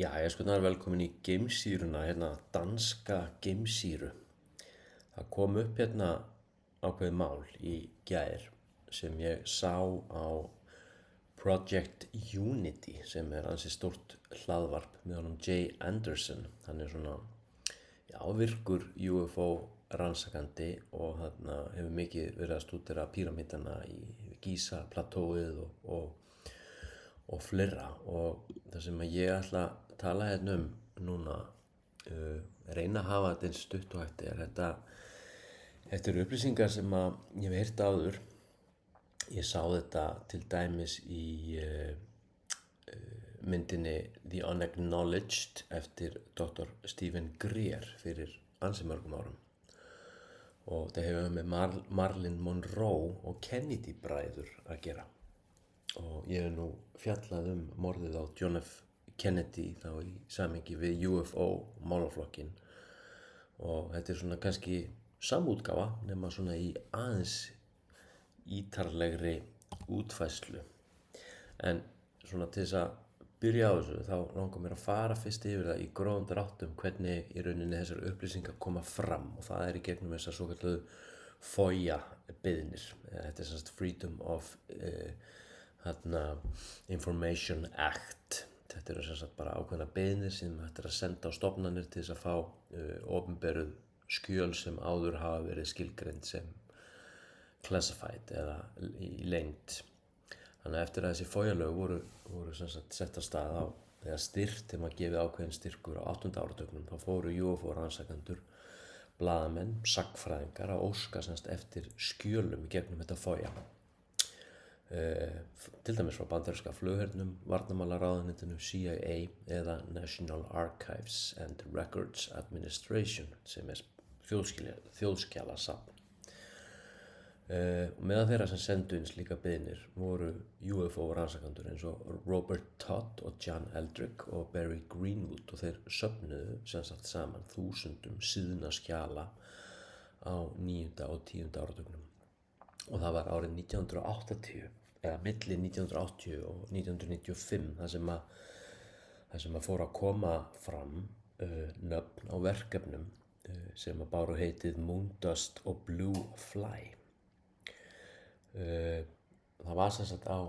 Já, ég er sko velkomin í geimsýruna, danska geimsýru. Það kom upp ákveðið mál í gær sem ég sá á Project Unity sem er ansi stórt hlaðvarp með honum Jay Anderson. Hann er svona, virkur UFO rannsakandi og hann hefur mikið verið að stúdera píramítana í Giza platóið og fleira, og það sem ég ætla að tala um núna, reyna að hafa þetta eins stutt og hægt er. Þetta eru upplýsingar sem að ég hef heyrt áður. Ég sá þetta til dæmis í myndinni The Unacknowledged eftir Dr. Stephen Greer fyrir ansi mörgum árum, og þetta hefur með Marilyn Monroe og Kennedy bræður að gera. Og ég hef nú fjallað morðið á John F. Kennedy þá í samhengi við UFO málaflokkinn, og þetta er svona kannski samútgáfa nema svona í aðeins ítarlegri útfærslu. En svona til þess að byrja á þessu þá langar mér að fara fyrst yfir það í grófum dráttum hvernig í rauninni þessar upplýsingar koma fram, og það er í gegnum þessar svokölluðu FOIA-beiðnir. Þetta er sem sagt Freedom of Information Act. Þetta eru sem sagt bara ákveðna beiðnir sem hægt er að senda á stofnanir til þess að fá opinberuð skjöl sem áður hafa verið skilgreind sem classified eða í leynd. Þannig að eftir að þessi FOIA-lög voru sem sagt sett af stað á, eða styrkt, þegar maður gefið ákveðin styrkur á 8. áratugnum, þá fóru UFO rannsakendur, blaðamenn, sagnfræðingar að óska sem sagt eftir skjölum í gegnum þetta FOIA. Til dæmis frá bandaríska flughernum, varnarmálaráðuneytinu, CIA eða National Archives and Records Administration sem er þjóðskjalasafn. Og meðal þeirra sem sendu inn slíka beiðnir voru UFO rannsakendur eins og Robert Todd og John Eldrick og Barry Greenwood, og þeir söfnuðu sem sagt saman þúsundum síðna skjala á 9. og 10. áratugnum. Og það var árið 1980, eða milli 1980 og 1995, það sem að fór að koma fram nöfn á verkefnum sem að báru heitið Moondust og Blue Fly. Það var sem sagt á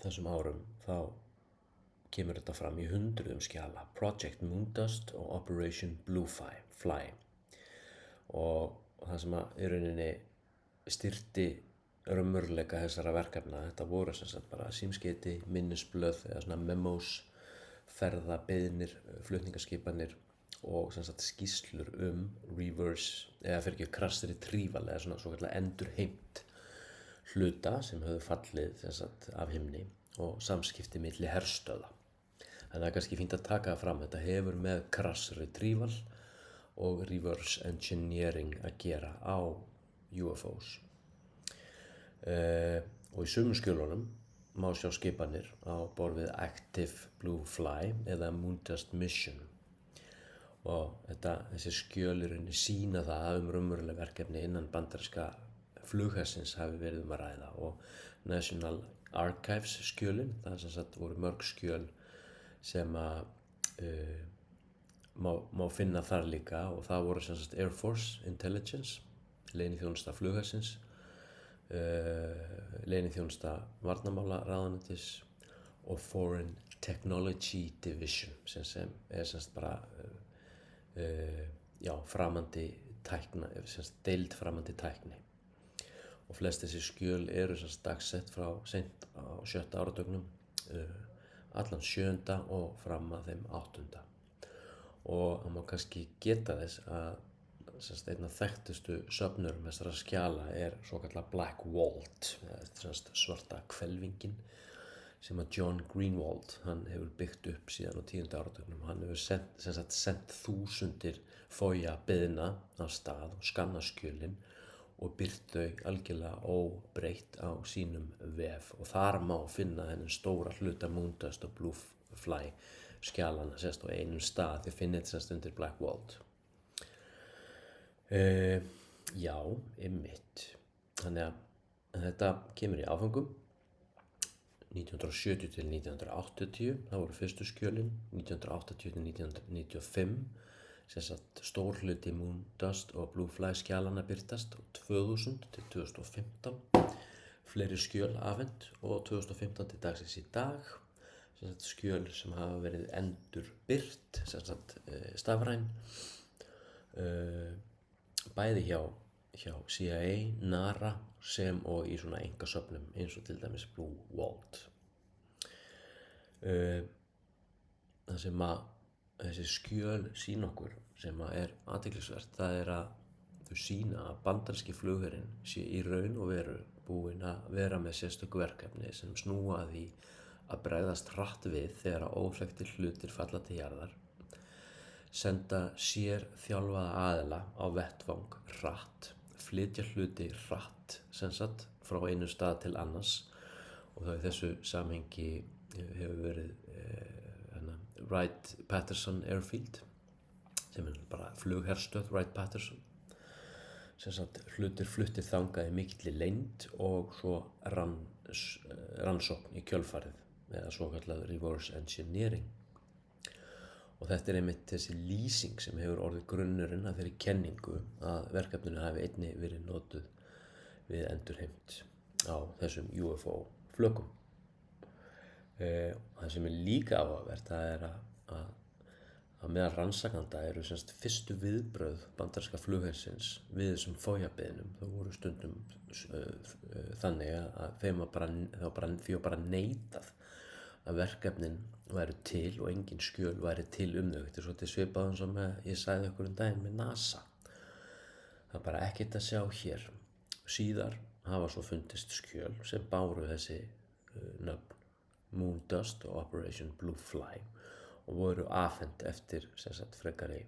þessum árum, þá kemur þetta fram í hundruðum skjala, Project Moondust og Operation Blue Fly. Og það sem að í rauninni styrkti raunveruleika þessara verkefna, þetta voru sem sagt bara símskeyti, minnisblöð eða svona memos, ferðabeiðnir, flutningaskipanir og sem sagt skýrslur reverse, eða crash retrieval, eða svona svokallega endurheimt hluta sem höfðu fallið sem sagt af himni, og samskipti milli herstöða. Þannig að það er kannski fínt að taka það fram. Þetta hefur með crash retrieval og reverse engineering að gera á UFOs. Og í sumum skjölunum má sjá skipanir á borð við Active Blue Fly eða Moondust Mission, og þessi skjölurinn sýna það að raunveruleg verkefni innan bandaríska flughersins hafi verið að ræða. Og National Archives skjölin, það sem sagt voru mörg skjöl sem að má finna þar líka, og það voru sem sagt Air Force Intelligence, leyniþjónusta flughersins, leyniþjónusta varnarmálaráðuneytis og Foreign Technology Division sem er sem sagt bara framandi tækni, sem sagt deild framandi tækni. Og flest þessi skjöl eru sem sagt dagsett frá seint á 7. áratugnum, allan 7. og fram að þeim 8. Og það má kannski geta þess að sem sagt einn af þekktustu söfnurum þessara skjala er svokallað Black Vault, sem sagt svarta hvelfingin, sem að John Greenwald hann hefur byggt upp síðan á 10. áratugnum. Hann hefur sendt þúsundir FOIA-beiðna af stað og skannað skjölin og birt þau algjörlega óbreytt á sínum vef, og þar má finna þennan stóra hluta Moondust og Blue Fly skjalana sérst á einum stað. Þið finnið þetta sérst undir Black Vault. Já, einmitt. Þannig að þetta kemur í áföngum. 1970 til 1980, það voru fyrstu skjölin, 1980 til 1995, sem sagt stór hluti Moondust og Blue Fly skjalana birtast, og 2000 til 2015, fleiri skjöl afhent, og 2015 til dagsins í dag, sem sagt skjöl sem hafa verið endur byrt, sem sagt stafræn, bæði hjá CIA, NARA sem og í svona einkasöfnum eins og til dæmis Blue Vault. Það sem að þessi skjöl sýna okkur sem að er athyglisvert, það er að þau sýna að bandaríski flugherinn sé í raun og veru búinn að vera með sérstök verkefni sem snúa að því að bregðast hratt við þegar að óþekktir hlutir falla til jarðar, senda sér þjálfaða aðila á vettvang hratt, flytja hluti hratt sem sagt frá einu stað til annars, og þá í þessu samhengi hefur verið Wright-Patterson Airfield sem er bara flugherstöð Wright-Patterson, sem sagt hlutir fluttir þangað í mikilli leynd og svo rannsókn í kjölfarið eða svokallað reverse engineering. Og þetta er einmitt þessi lýsing sem hefur orðið grunnurinn að þeirri kenningu að verkefninu hafi einnig verið notuð við endurheimt á þessum UFO-flökum. Það sem er líka áhugavert, það er að meðal rannsakanda eru semst fyrstu viðbrögð bandaríska flughersins við þessum FOIA-beiðnum. Þau voru stundum þannig að þeim var bara neitað að verkefnin væru til og engin skjöl væri til þau. Þetta er svolítið svipað eins og ég sagði okkur daginn með NASA. Það er bara ekkert að sjá hér. Síðar hafa svo fundist skjöl sem báru þessi nöfn Moondust og Operation Blue Fly og voru afhent eftir sem sagt frekari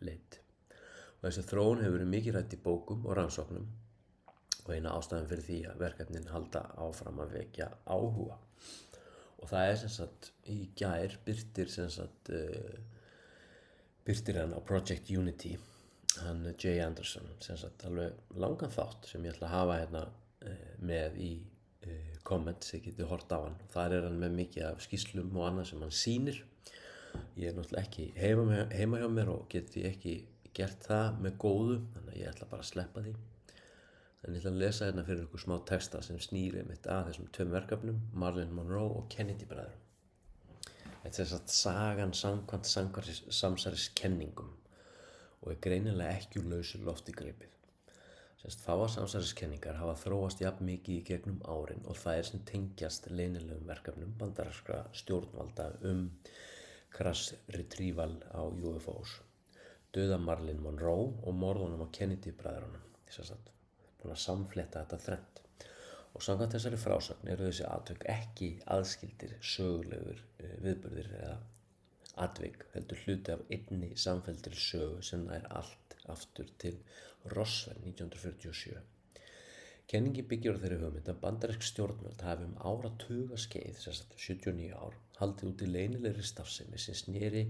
leit. Og þessi þróun hefur verið mikið rædd í bókum og rannsóknum og eina ástæðan fyrir því að verkefnin halda áfram að vekja áhuga. Og það er sem sagt í gær birtir hann á Project Unity, hann Jay Anderson, sem sagt alveg langan þátt sem ég ætla að hafa hérna með í komment sem getið hort á hann. Þar er hann með mikið af skýrslum og annað sem hann sýnir. Ég er náttúrulega ekki heima hjá mér og geti ekki gert það með góðu, þannig að ég ætla bara að sleppa því. En ég ætla að lesa hérna fyrir ykkur smá texta sem snýr einmitt að þessum tveim verkefnum, Marilyn Monroe og Kennedy bræðrum. Þetta er satt sagan samkvæmt samsæriskenningum og er greinilega ekki úr lausu lofti gripið. Fáar samsæriskenningar hafa þróast jafn mikið í gegnum árin og þær sem tengjast leynilegum verkefnum bandarískra stjórnvalda crash retrieval á UFOs, dauða Marilyn Monroe og morðunum á Kennedy bræðrunum. Búin að samfletta þetta þrennt. Og samkvæmt þessari frásögn eru þessi atvik ekki aðskildir sögulegur viðburðir eða atvik, heldur hluti af einni samfelldri sögu sem nær allt aftur til Roswell 1947. Kenningi byggir á þeirri hugmynd að bandarísk stjórnvöld hafi áratuga skeið, 79 ár, haldið út í leynilegri starfsemi sem sneri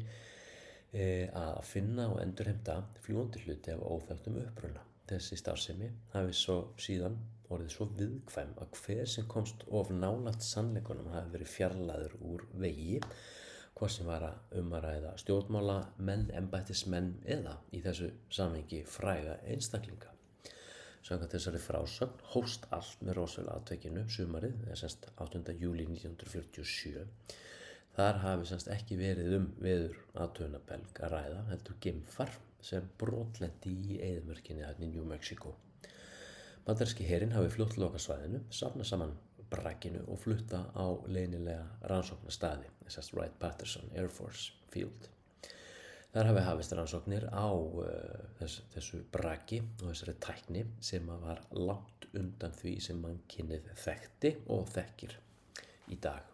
að finna og endurheimta fljúgandi hluti af óþekktum uppruna. Þessi starfsemi hafi svo síðan orðið svo viðkvæm að hver sem komst of nálægt sannleikunum hafi verið fjarlægður úr vegi, hvort sem var að ræða stjórnmálamenn, embættismenn eða í þessu samhengi fræga einstaklinga. Samkvæmt þessari frásögn hófst allt með Roswell-atvikinu sumarið, 8. júlí 1947. Þar hafi ekki verið veður athugunarbelg að ræða, heldur geimfar sem brotlenti í eyðimörkinni í New Mexico. Bandaríski herinn hafi flutt lokasvæðinu, safnað saman bragginu og flutta á leynilega rannsóknarstaði, Wright-Patterson Air Force Field. Þar hafi hafist rannsóknir á þessu braggi og þessari tækni sem var langt undan því sem mannkynið þekkti og þekkir í dag.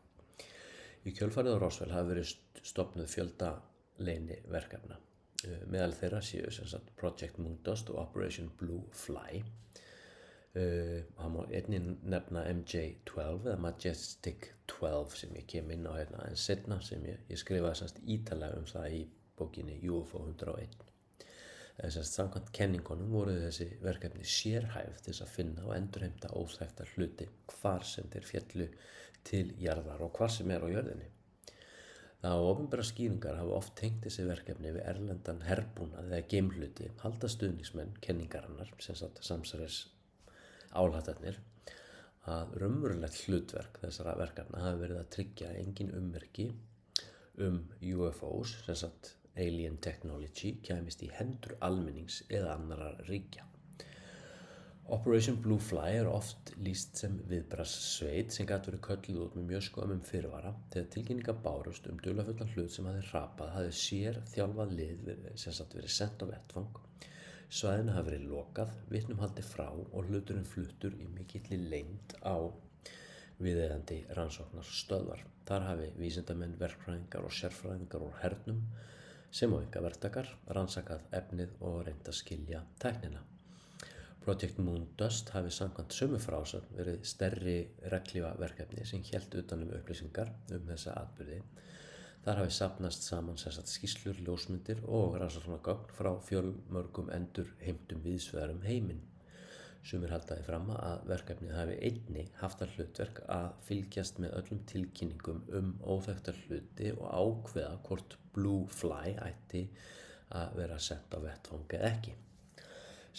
Í kjölfarið á Roswell hafi verið stofnuð fjölda leyniverkefna. Meðal þeirra séu Project Moondust og Operation Blue Fly. Það má einnig nefna MJ-12 eða Majestic 12 sem ég kem inn á hérna en seinna sem ég skrifaði ítarlega það í bókinni UFO 101. Samkvæmt kenningunum voru þessi verkefni sérhæfð til þess að finna og endurheimta óþekkta hluti hvar sem þeir féllu til jarðar og hvar sem á jörðinni. Það á opinbera skýringar hafa oft tengt þessi verkefni við erlendan herbúnað eða geimhluti, halda stuðningsmenn kenningarinnar, samsæris álhatarnir, að raunverulegt hlutverk þessara verkefna hafi verið að tryggja að engin ummerki UFOs, alien technology, kæmist í hendur almennings eða annarra ríkja. Operation Blue Fly oft lýst sem viðbragðssveit sem gat verið kölluð út með mjög skömmum fyrirvara þegar tilkynningar bárust dularfullan hlut sem hafði hrapað, hafði sér þjálfað lið verið sent á vettvang, svæðinu hafi verið lokað, vitnum haldið frá og hluturinn fluttur í mikilli leynd á viðeigandi rannsóknarstöðvar. Þar hafi vísindamenn, verkfræðingar og sérfræðingar úr hernum sem og einkaverktakar rannsakað efnið og reynt að skilja tæknina. Project Moondust hafi samkvæmt sömu frásögn verið stærri regnhlífa verkefni sem hélt utan upplýsingar þessa atburði. Þar hafi safnast saman skýrslur, ljósmyndir og rannsóknargögn frá fjölmörgum endurheimtum víðsvegar heiminn. Sumir haldaði fram að verkefnið hafi einnig haft það hlutverk að fylgjast með öllum tilkynningum óþekkta hluti og ákveða hvort Blue Fly ætti að vera sent á vettvang eða ekki.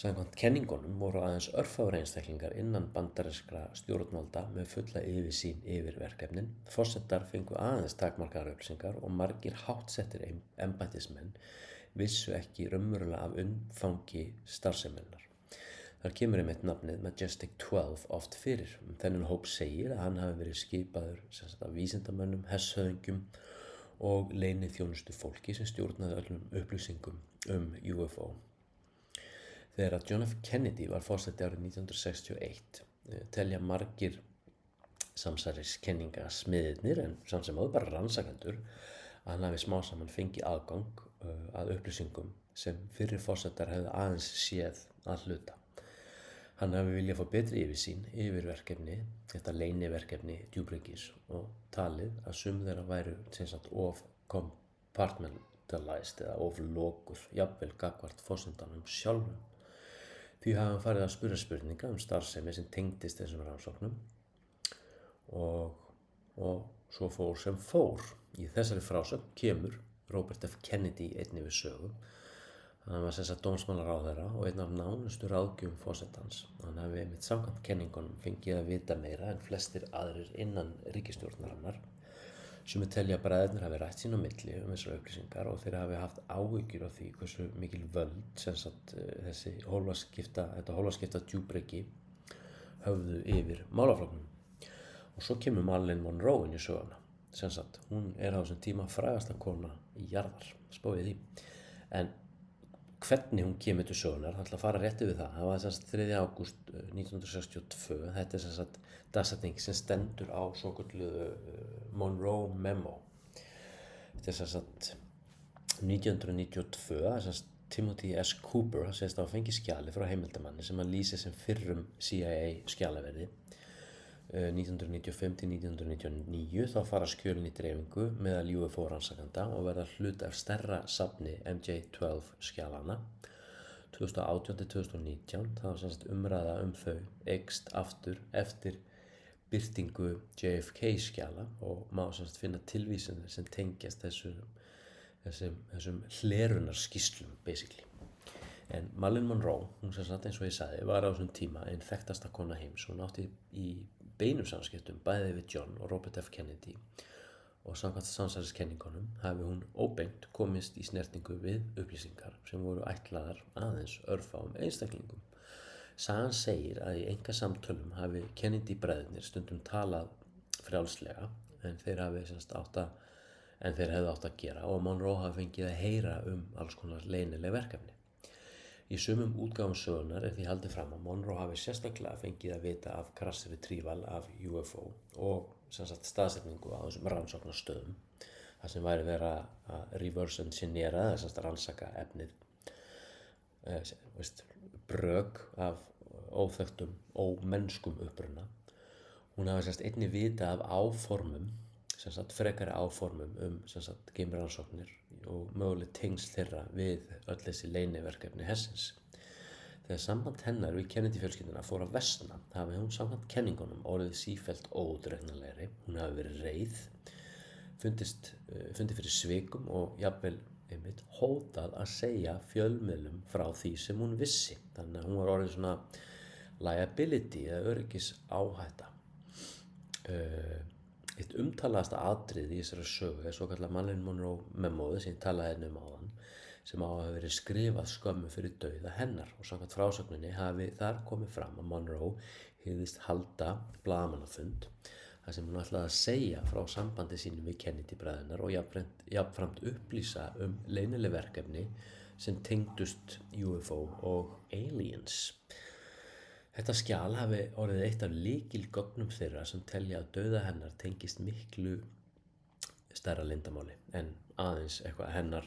Samkvæmt kenningunum voru aðeins örfáir einstaklingar innan bandarískra stjórnvalda með fulla yfirsýn yfir verkefnin. Forsetar fengu aðeins takmarkaðar upplýsingar og margir háttsettir embættismenn vissu ekki raunverulega af umfangi starfseminnar. Þar kemur einmitt nafnið Majestic 12 oft fyrir. Þennan hóp segir að hann hafi verið skipaður af vísindamönnum, hershöfðingjum og leyniþjónustu fólki sem stjórnaði öllum upplýsingum UFO. Þegar John F. Kennedy var forseti árið 1961 telja margir samsæriskenningasmiðirnir en samt sem áður bara rannsakendur að hann hafi smá saman fengið aðgang að upplýsingum sem fyrri forsetar hefðu aðeins séð að hluta. Hann hafi viljað fá betri yfirsýn yfir verkefni, þetta leyniverkefni djúpryggis og talið að sum þeirra væru of compartmentalized eða of lokuð, jafnvel gagnvart forsetanum sjálfum. Því hafi hann farið að spyrja spurninga starfsemi sem tengdist þessum rannsóknum og svo fór sem fór. Í þessari frásögn kemur Robert F. Kennedy einnig við sögu. Hann var dómsmálaráðherra og einn af nánustu ráðgjöfum forsetans. Hann hafi einmitt samkvæmt kenningunum fengið að vita meira en flestir aðrir innan ríkisstjórnarinnar. Sumir telja að bræðurnir hafi rætt sín á milli þessar upplýsingar og þeir hafi haft áhyggjur af því hversu mikil völd þetta hólfaskipta djúpryggi höfðu yfir málaflokknum. Og svo kemur Marilyn Monroe inn í söguna. Hún á þessum tíma frægasta kona í jarðar, spáið því. En hvernig hún kemur til sögunar, það ætla að fara rétt yfir það. Það var 3. ágúst 1962, þetta er dagsetning sem stendur á svokölluðu Monroe Memo. Þetta er 1992, Timothy S. Cooper, hann segist á að fengi skjali frá heimildamanni sem hann lýsir sem fyrrum CIA skjalaverði. 1995 til 1999 þá fara skjölin í dreifingu meðal UFO rannsakanda og verða hluti af stærra safni MJ-12 skjalana. 2018 til 2019 þá umræða þau eykst aftur eftir birtingu JFK skjala og má finna tilvísanir sem tengjast þessum hlerunarskýrslum basically. En Marilyn Monroe, hún eins og ég sagði, var á þessum tíma einn þekktasta kona heims. Hún átti í beinum samskiptum bæði við John og Robert F. Kennedy og samkvæmt samsæriskenningunum hafi hún óbeint komist í snertingu við upplýsingar sem voru ætlaðar aðeins örfáum einstaklingum. Sagan segir að í einkasamtölum hafi Kennedy bræðurnir stundum talað frjálslega en þeir hefðu átt að gera og Monroe hafi fengið að heyra alls konar leynileg verkefni. Í sumum útgáfum sögunar því haldið fram að Monroe hafi sérstaklega fengið að vita af crash retrieval af UFO og staðsetningu á þessum rannsóknarstöðum þar sem væri verið að reverse engineera eða rannsaka efnið, brög af óþekktum, ómennskum uppruna. Hún hafi einnig vita af áformum, frekari áformum geimrannsóknir og möguleg tengsl þeirra við öll þessi leyniverkefni hersins. Þegar samband hennar við Kennedy-fjölskylduna fór að versna hafi hún samkvæmt kenningunum orðið sífellt óútreiknanlegri. Hún hafi verið reið, fundið fyrir svikum og jafnvel hótað að segja fjölmiðlum frá því sem hún vissi. Þannig að hún var orðin svona liability eða öryggis áhætta. Eitt umtalaðasta atriði í þessari sögu er svokallað Marilyn Monroe memóið sem ég talaði um áðan, sem á að hafa verið skrifað skömmu fyrir dauða hennar og samkvæmt frásögninni hafi þar komið fram að Monroe hygðist halda blaðamannafund þar sem hún ætlaði að segja frá sambandi sínu við Kennedy-bræðurnar og jafnframt upplýsa leynileg verkefni sem tengdust UFO og aliens. Þetta skjal hafi orðið eitt af lykilgögnum þeirra sem telja að dauða hennar tengist miklu stærra leyndarmáli en aðeins eitthvað hennar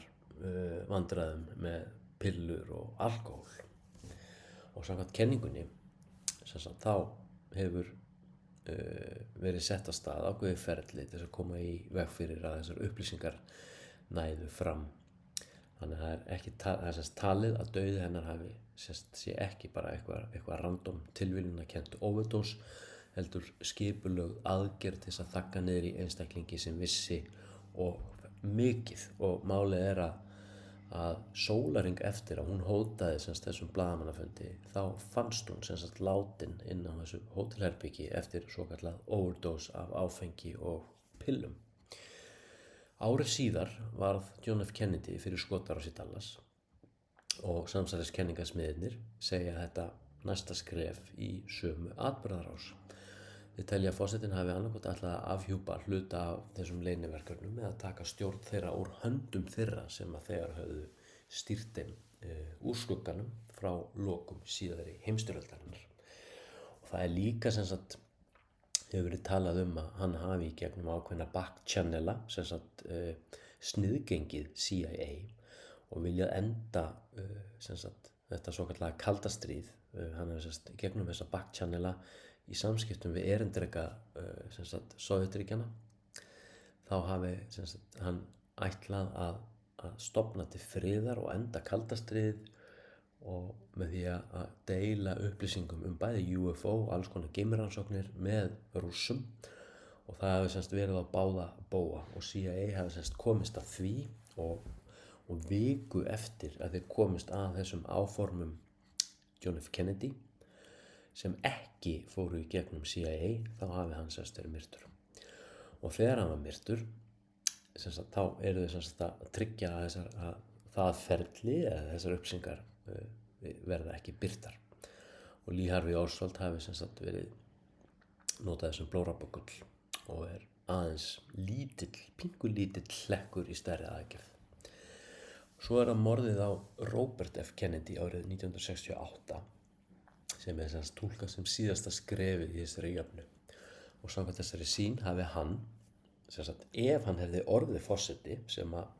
vandræðum með pillur og alkóhól. Og samkvæmt kenningunni þá hefur verið sett af stað ákveðið ferli til þess að koma í veg fyrir að þessar upplýsingar næðu fram. Þannig að það er talið að dauði hennar hafi sé ekki bara eitthvað random tilviljunarkennt overdose, heldur skipulögð aðgerð til þess að þagga niður í einstaklingi sem vissi og mikið. Og málið er að sólarhring eftir að hún hótaði þessum blaðamannafundi þá fannst hún látin inn á þessu hótelherbyggi eftir svokallað overdose af áfengi og pillum. Árið síðar varð John F. Kennedy fyrir skotárás í Dallas og samsæriskenningasmiðirnir segja þetta næsta skref í sömu atburðarás. Þeir telja að forsetinn hafi annaðhvort ætlað að afhjúpa hluta af þessum leyniverkefnum eða taka stjórn þeirra úr höndum þeirra sem að þegar höfðu stýrt þeim úr skugganum frá lokum síðari heimsstyrjaldarinnar. Og það er líka hefur verið talað um að hann hafi í gegnum ákveðna back-channela sniðgengið CIA og viljað enda þetta svokallaða kalda stríð. Hann hefur gegnum þessa back-channela í samskiptum við erindreka Sovétríkjanna þá hafi hann ætlað að stofna til friðar og enda kalda stríð og með því að deila upplýsingum bæði UFO og alls konar geimrannsóknir með Rússum og það hafi verið á báða bóga og CIA hafi komist að því og viku eftir að þeir komist að þessum áformum John F. Kennedy sem ekki fóru í gegnum CIA, þá hafi hann verið myrtur. Og þegar hann var myrtur, þá eru þau að tryggja að það ferli eða þessar upplýsingar verða ekki birtar. Og Lee Harvey Oswald hafi verið notað sem blóraböggull og er aðeins pingulítill hlekkur í stærri aðgerð. Svo er það morðið á Robert F. Kennedy árið 1968 sem er túlkað sem síðasta skrefið í þessari jöfnu. Og samkvæmt þessari sýn hafi hann, ef hann hefði orðið forseti sem að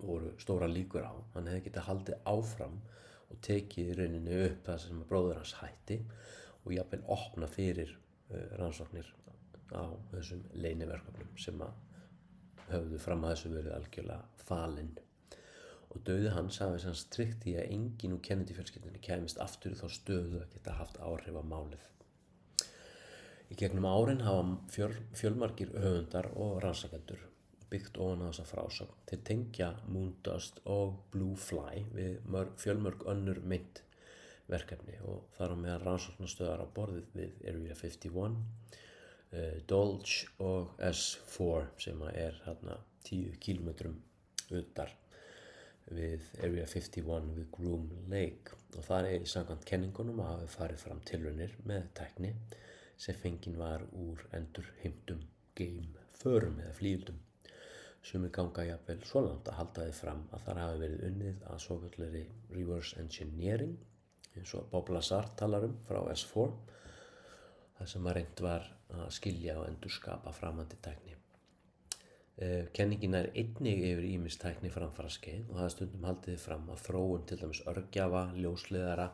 voru stóra líkur á, hann hefði getað haldið áfram og tekið í rauninni upp það sem bróðir hans hætti og jafnvel opna fyrir rannsóknir á þessum leyniverkefnum sem að höfðu fram að þessu verið algjörlega falin. Og dauði hans hafi tryggt í að enginn úr Kennedy-fjölskyldunni kæmist aftur í þá stöðu að geta haft áhrif á málið. Í gegnum árin hafa fjölmargir höfundar og rannsakendur byggt ofan á þessa frásögn. Þeir tengja Moondust og Blue Fly við fjölmörg önnur meint verkefni og þar á meðal rannsóknarstöðvar á borðið við Area 51, Dulce og S4 sem er 10 kílómetrum utar við Area 51 við Groom Lake og þar er samkvæmt kenningunum að hafi farið fram tilraunir með tækni sem fengin var úr endurheimtum geimförum eða flygildum. Sumir ganga jafnvel svo langt að halda því fram að þar hafi verið unnið að svokallari reverse engineering eins og Bob Lazar talar frá S4 þar sem að reynt var að skilja og endurskapa framandi tækni. Kenningin er einnig yfir ýmis tækni framfaraskeið og það er stundum haldið fram að þróun til dæmis örgjafa, ljósleiðara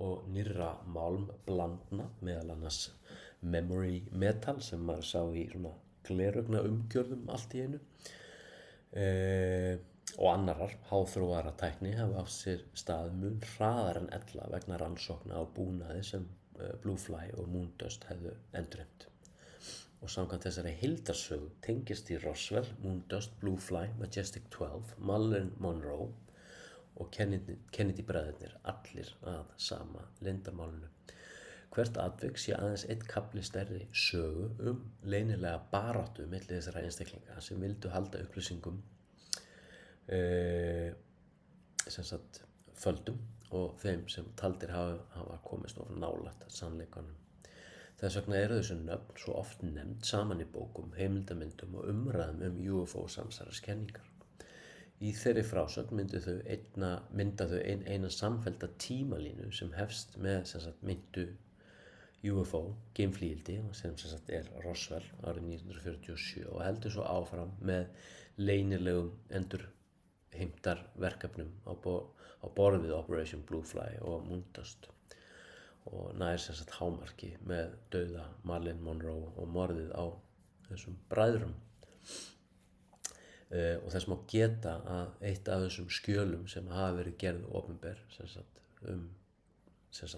og nýrra málmblandna, meðal annars memory metal sem maður sá í svona glerugna umgjörðum allt í einu, og annarar háþróaðra tækni hafa átt sér stað mun hraðar en ella vegna rannsókna á búnaði sem Bluefly og Moondust hefðu endurheimt. Og samkvæmt þessari heildarsögu tengist í Roswell, Moondust, Bluefly, Majestic 12, Marilyn Monroe og Kennedy bræðurnir allir að sama leyndarmálinu. Hvert atvik sé aðeins einn kafli stærri sögu leynilega baráttu milli þessara einstaklinga sem vildu halda upplýsingum földum og þeim sem taldir hafa komist of nálægt sannleikanum. Þess vegna eru þessu nöfn svo oft nefnd saman í bókum, heimildamyndum og umræðum UFO samsæriskenningar. Í þeirri frásögn mynda þau eina samfellda tímalínu sem hefst með myndu UFO, geimflygildi, sem Roswell árið 1947 og heldur svo áfram með leynilegum endurheimtarverkefnum á borð við Operation Bluefly og Moondust og nær hámarki með dauða Marilyn Monroe og morðið á þessum bræðrum. Og þess má geta að eitt af þessum skjölum sem hafa verið gerð opinber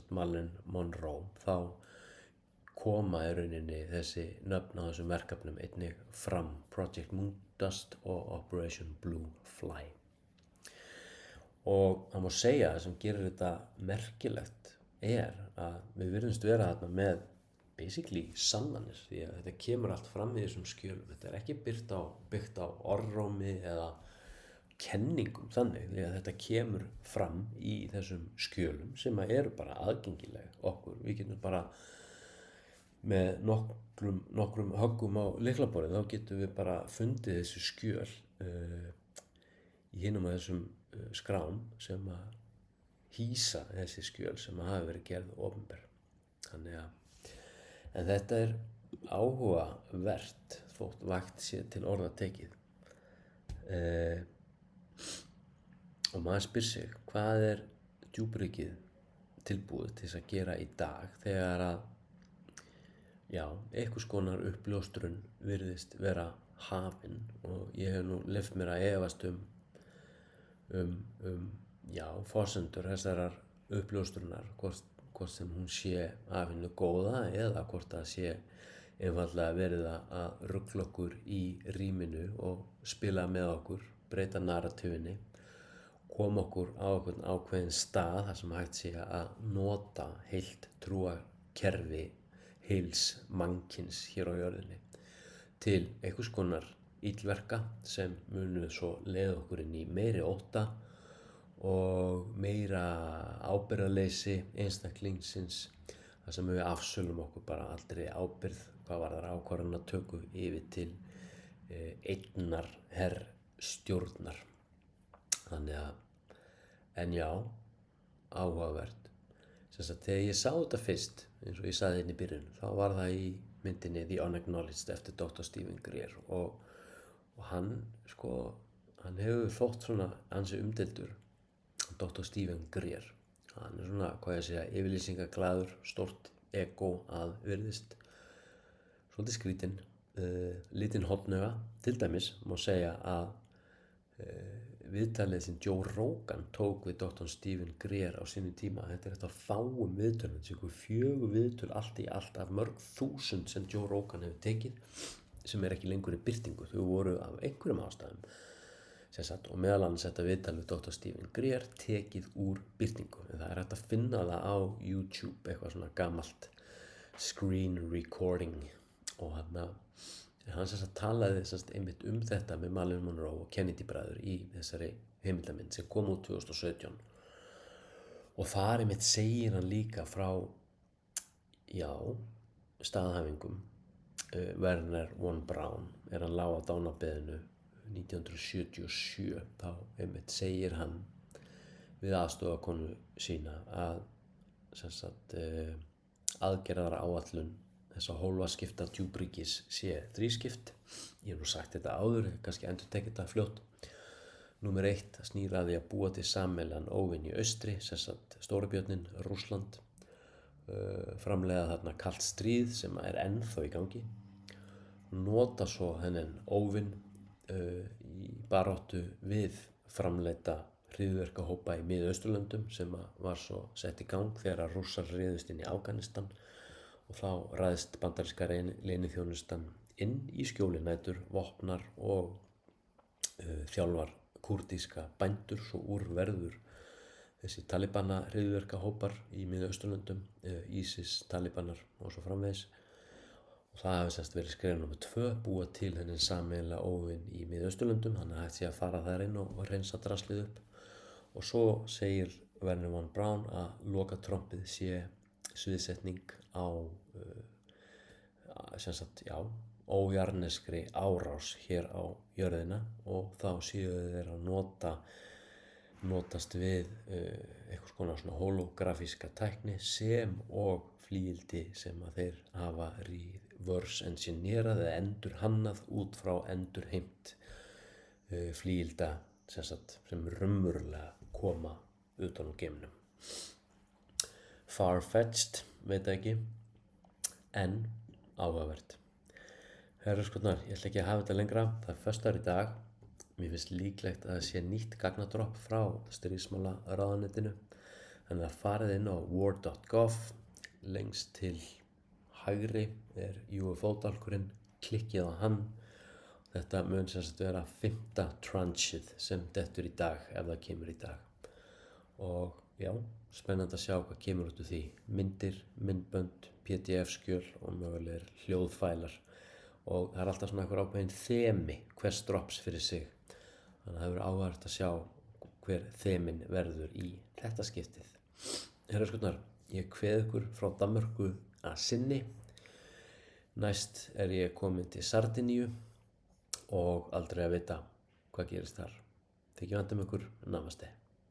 Marilyn Monroe, þá koma í rauninni þessi nöfn á þessum verkefnum einnig fram, Project Moondust og Operation Bluefly. Og það má segja að sem gerir þetta merkilegt að við virðumst vera þarna með basically sannanir, því að þetta kemur allt fram í þessum skjölum. Þetta ekki byggt á orðrómi eða kenningum þannig, því að þetta kemur fram í þessum skjölum sem eru bara aðgengileg okkur. Við getum bara með nokkrum höggum á lyklaborðið, þá getum við bara fundið þessi skjöl í hinum af þessum skrám sem að hýsa þessi skjöl sem hafa verið gerð opinber. En þetta áhugavert þótt vægt sé til orða tekið. Og maður spyr sig, hvað djúpríkið tilbúið til þess að gera í dag þegar að einhvers konar uppljóstrun virðist vera hafin, og ég hef nú leyft mér að efast forsendur þessarar uppljóstrunar, hvort sem hún sé af hinu góða eða hvort það sé einfaldlega verið að rugla okkur í rýminu og spila með okkur, breyta narratífinni, koma okkur á einhvern ákveðinn stað þar sem hægt sé að nota heilt trúarkerfi heils mannkyns hér á jörðinni til einhvers konar illverka sem munu svo leiða okkur inn í meiri ótta og meira ábyrgðarleysi einstaklingsins, þar sem við afsölum okkur bara aldrei ábyrgð hvað varðar ákvarðanatöku yfir til einnar herstjórnar. Áhugavert. Þegar ég sá þetta fyrst, eins og ég sagði í byrjun, þá var það í myndinni The Unacknowledged eftir Dr. Stephen Greer og hann hefur þótt svona ansi umdeildur, Dr. Stephen Greer. Hann svona, yfirlýsingaglaður, stórt ego að virðist, svolítið skrítinn, lítinn hornauga. Til dæmis má segja að viðtalið sem Joe Rogan tók við Dr. Stephen Greer á sínum tíma, þetta þetta fáum viðtölum, þetta 4 viðtöl allt í allt af mörg þúsund sem Joe Rogan hefur tekið, sem ekki lengur í birtingu. Þau voru af einhverjum ástæðum, og meðal annars þetta viðtal við Dr. Stephen Greer tekið úr birtingu. En það hægt að finna það á YouTube, eitthvað svona gamalt screen recording, og hann talaði einmitt þetta með Marilyn Monroe og Kennedy bræður í þessari heimildamynd sem kom út 2017. Og þar einmitt segir hann líka frá staðhæfingum Werner von Braun, hann lá á dánarbeðinu 1977, þá einmitt segir hann við aðstofakonu sína að aðgerðaráætlun þessa hólfaskipta djúpríkis sé þrískipt. Ég hef nú sagt þetta áður, kannski endurtekið þetta fljótt. Númer 1 snýr að því að búa til sameiginlegan óvin í austri, stóribjörnin, Rússland, framleiða þarna kalt stríð sem ennþá í gangi, nota svo þennan óvin í baráttu við framleidda hryðjuverkahópa í Mið-Austurlöndum sem var svo sett í gang þegar Rússar réðust inn í Afganistan og þá ræðst bandaríska leyniþjónustan inn í skjóli nætur, vopnar og þjálfar kúrdíska bændur, svo úr verður þessi talibana hryðjuverkahópar í Mið-Austurlöndum, ISIS, talibanar og svo framvegis. Og það hefði semst verið skref númer 2, búa til þennan sameiginlega óvin í Mið-Austurlöndum, þannig að hægt sé að fara þar inn og reynsa draslið upp. Og svo segir Wernher von Braun að lokatrompið sé sviðsetning á ójarneskri árás hér á jörðina og þá séu þeir að notast við einhvers konar svona holografíska tækni sem og flygildi sem að þeir hafa reverse engineerað eða endurhannað út frá endurheimt flygilda sem raunverulega koma utan úr geimnum. Far-fetched, veit ekki, en áhugavert. Herraskotnar, ég ætla ekki að hafa þetta lengra, það er föstudagur í dag. Mér finnst líklegt að það sé nýtt gagnadropp frá stríðsmálaráðuneytinu. Þannig að farið inn á war.gov, lengst til hægri er UFO-dálkurinn, klikkið á hann. Þetta mun sem sagt vera 5. trancheið sem dettur í dag ef það kemur í dag. Og já, spennandi að sjá hvað kemur út úr því. Myndir, myndbönd, PDF-skjöl og mögulegir hljóðfælar. Og það er alltaf svona einhver ákveðin þemi hvers dropps fyrir sig. Þannig að það verður áhugavert að sjá hver þemin verður í þetta skiptið. Herraskotnar, ég kveð ykkur frá Danmörku að sinni. Næst er ég komin til Sardiníu og aldrei að vita hvað gerist þar. Þykir vænt ykkur, namaste.